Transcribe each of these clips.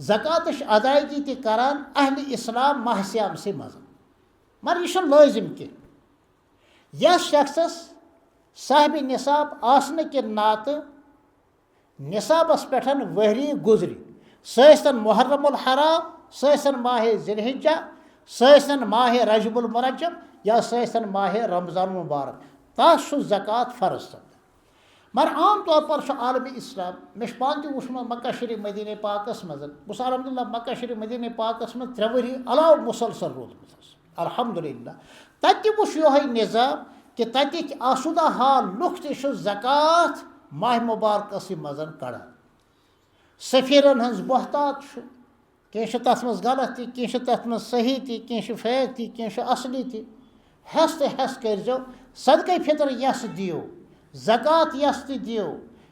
زکاتٕچ ادائیگی تہِ کران اہل اسلام ماہ سیامسٕے منٛز مگر یہِ چھُنہٕ لٲزِم کینٛہہ یتھ شخصس صاحبِ نصاب آسنہٕ کہِ ناتہٕ نصابس پٮ۪ٹھ ؤہری گُزرِ سُہ ٲسۍتن محرم الحرام سُہ ٲسۍتن ماہ ذی الحجہ سُہ ٲسۍتن ماہ رجب المرجب یا سُہ ٲسۍتن ماہ رمضان المبارک تس چھُ زکات فرض سپدان مگر عام طور پر چھُ عالمِ اسلام مےٚ چھُ پانہٕ تہِ وٕچھمُت مکہ شریٖف مدیٖنہ پاکس منٛز بہٕ چھُس الحمدللہ مکہ شریٖف مدیٖنہ پاکس منٛز 3 ؤری علاوٕ مُسلسل روٗدمُت حظ الحمدللہ تتہِ تہِ وُچھ یِہوے نظام کہِ تتِکۍ آسودہ حال لُکھ تہِ چھُ زکات ماہ مبارکسٕے منٛز کڑان سفیرن ہٕنٛز محتاط چھُ کینٛہہ چھُ تتھ منٛز غلط تہِ کینٛہہ چھُ تتھ منٛز صحیح تہِ کینٛہہ چھُ فیک تہِ کینٛہہ چھُ اصلی تہِ ہٮ۪س تہٕ ہٮ۪س کٔرۍزیو صدقے فطر یس دِیِو زکات یس تہِ دِیِو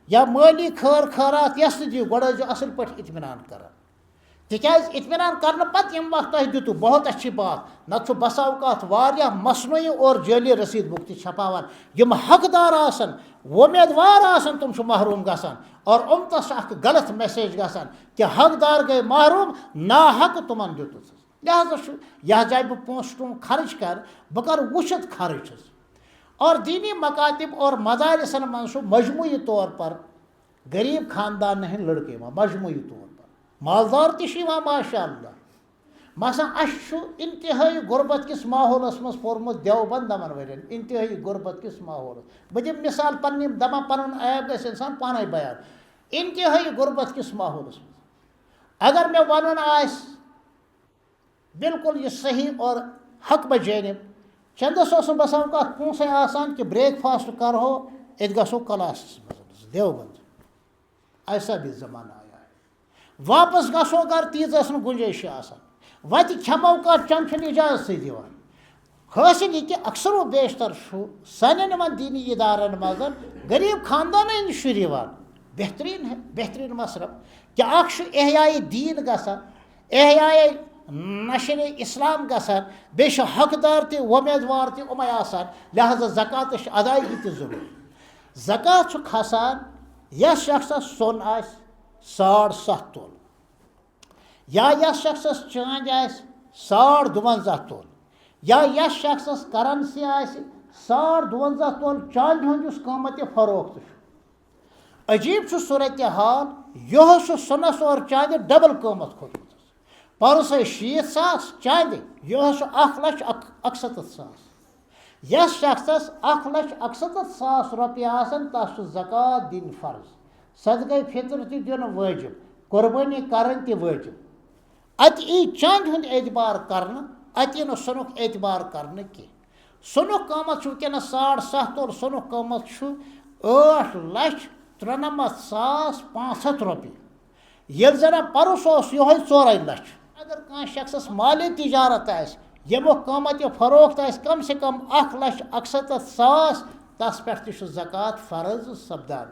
یا مٲلی خٲر خٲرات یس تہِ دِیِو گۄڈٕ ٲسۍزیو اصل پٲٹھۍ اطمینان کران تِکیازِ اطمینان کرنہٕ پتہٕ ییٚمہِ وقتہٕ تۄہہِ دِتُو بہت اچھی بات نتہٕ چھُ بسا اوقات واریاہ مصنوعی اور جعلی رسیٖد بُک تہِ چھپاوان یِم حقدار آسان وۄمیدوار آسان تِم چھِ محروٗم گژھان اور اُمتس چھِ اکھ غلط میسیج گژھان کہِ حقدار گٔے محروٗم ناحق تِمن دِتُس لہذا چھُ یتھ جایہِ بہٕ پونٛسہٕ ٹوٗنٛگ خرٕچ کرٕ بہٕ کرٕ وٕچھِتھ خرٕچ حظ اور دینی مکاتب اور مدارسن منٛز چھُ مجموعی طور پر غریٖب خاندانن ہٕنٛدۍ لڑکہٕ یِوان مجموعی طور پر مالدار تہِ چھِ یِوان ماشاء اللہ مثلاً اَسہِ چھُ انتہٲیی غربت کِس ماحولس منٛز پوٚرمُت دیوبند دمن ؤرین انتہٲیی غربت کِس ماحولس بہٕ دِمہٕ مثال پننہِ یِم دپان پنُن عیب گژھِ انسان پانے بیان انتہٲیی غربت کِس ماحولس منٛز اگر مےٚ ونُن آسہِ بالکل یہِ صحیح اور حق بجانب چندس اوس نہٕ بسا اوقات پونٛسے آسان کہِ بریک فاسٹ کرہو أتۍ گژھو کلاسس منٛز دیوبند ایسا بھی زمانہ آیا ہے واپس گژھو گرٕ تیٖژ ٲس نہٕ گُنجٲیشی آسان وتہِ کھٮ۪مو کانٛہہ چنٛد چھُنہٕ اجازتٕے دِوان حٲصِل یہِ کہِ اکثر و بیشتر چھُ سانٮ۪ن یِمن دیٖنی ادارن منٛز غریٖب خاندانن ہٕنٛدۍ شُرۍ یِوان بہتریٖن مصرف کہِ اکھ چھُ احیایہِ دیٖن گژھان احیایے نشرِ اسلام گژھان بیٚیہِ چھِ حقدار تہِ وۄمیدوار تہِ یِمے آسان لہذا زکاتٕچ ادائیگی تہِ ضروٗری زکات چھُ کھسان یس شخصس سۄن آسہِ 7.5 تولہٕ یا یس شخصس چاندِ آسہِ 52.5 تولہٕ یا یس شخصس کرنسی آسہِ 52.5 تولہٕ چاندِ ہُنٛد یُس قۭمتِ فروخت چھُ عجیٖب چھُ صوٗرتِ حال یِہوے چھُ سۄنس اور چاندِ ڈبل قۭمت کھوٚتمُت پرُس ٲسۍ 60,000 چاندِ یِہوے چھُ 1,61,000 یس شخصس 1,61,000 رۄپیہِ آسان تس چھُ زکات دِنۍ فرض صدقے فطر تہِ دیُن وٲجب قۄربٲنی کرٕنۍ تہِ وٲجب اتہِ یی چاندِ ہُنٛد اعتبار کرنہٕ اتہِ یی نہٕ سۄنُک اعتبار کرنہٕ کینٛہہ سۄنُک قۭمت چھُ وٕنکیٚنس 7.5 تولہٕ سۄنُک قۭمت چھُ 8,93,500 رۄپیہِ ییٚلہِ زن پرُس اوس یِہوے 4 لچھ اگر کانٛہہ شخصس مالہِ تجارت آسہِ ییٚمیُک قۭمتِ فروخت آسہِ کم سے کم 1,61,000 تس پٮ۪ٹھ تہِ چھُ زکات فرض سپدان